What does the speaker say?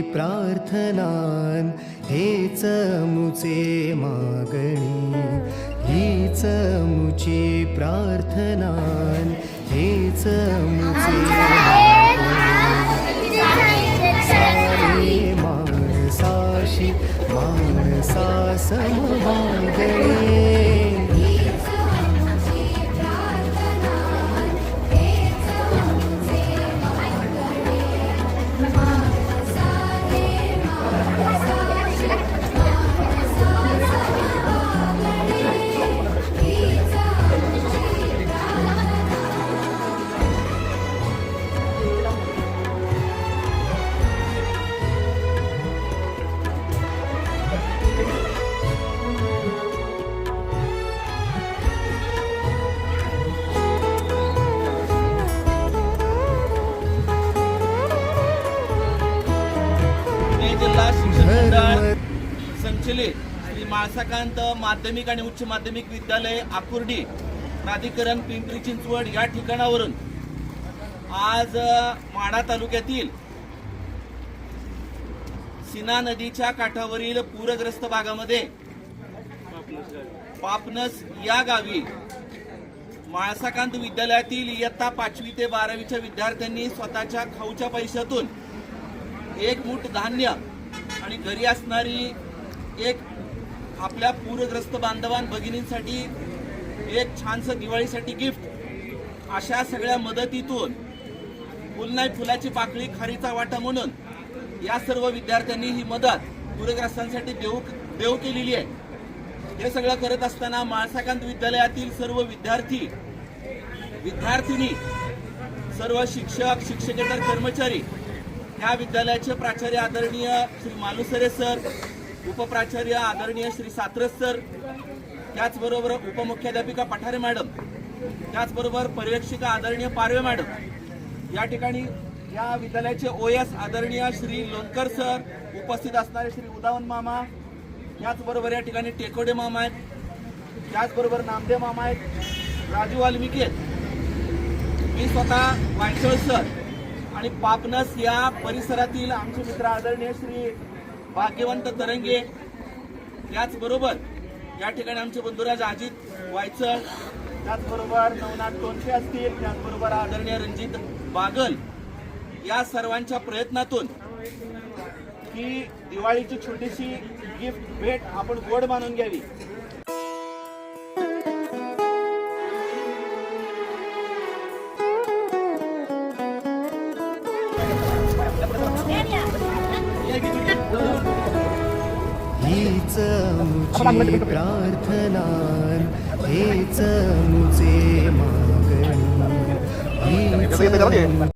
प्रार्थनान हेच मुचे मागणी, हीच मुची प्रार्थनान हेच मुचे मागणी, माणसाशी माणसा समभागणे. जिल्हा शिक्षण मंडळ संचलित श्री माळसाकांत माध्यमिक आणि उच्च माध्यमिक विद्यालय आकुर्डी प्राधिकरण पिंपरी चिंचवड या ठिकाणावरून आज माढा तालुक्यातील सीना नदीच्या काठावरील पूरग्रस्त भागामध्ये पापनस या गावी माळसाकांत विद्यालयातील इयत्ता 5वी ते 12वीच्या विद्यार्थ्यांनी स्वतःच्या खाऊच्या पैशातून एक मूठ धान्य आणि घरी असणारी एक आपल्या पूरग्रस्त बांधवान भगिनींसाठी एक छानसं दिवाळीसाठी गिफ्ट अशा सगळ्या मदतीतून फुल नाही फुलाची पाकळी खारीचा वाटा म्हणून या सर्व विद्यार्थ्यांनी ही मदत पूरग्रस्तांसाठी देऊ केलेली आहे. हे सगळं करत असताना माळसाकांत विद्यालयातील सर्व विद्यार्थिनी सर्व शिक्षक शिक्षकेतर कर्मचारी या विद्यालयाचे प्राचार्य आदरणीय श्री मालुसरे सर, उपप्राचार्य आदरणीय श्री सात्रस सर, त्याचबरोबर उपमुख्याध्यापिका पठारे मॅडम, त्याचबरोबर पर्यवेक्षिका आदरणीय पारवे मॅडम, या ठिकाणी या विद्यालयाचे OS आदरणीय श्री लोणकर सर, उपस्थित असणारे श्री उदावन मामा, त्याचबरोबर या ठिकाणी टेकोडे मामा आहेत, त्याचबरोबर नामदेव मामा आहेत, राजू वाल्मिकी आहेत, मी स्वतः वायचळ सर आणि पापनस या परिसरातील आमचे मित्र आदरणीय श्री भाग्यवंत तरंगे, त्याचबरोबर या ठिकाणी आमचे बंधुराज अजित वायचळ, त्याचबरोबर नवनाथ टोनके असतील, त्याचबरोबर आदरणीय रणजित बागल, या सर्वांच्या प्रयत्नातून ही दिवाळीची छोटीशी गिफ्ट भेट आपण गोड मानून घ्यावी. हीच मुची प्रार्थना हेच मुचे मागणी, हीच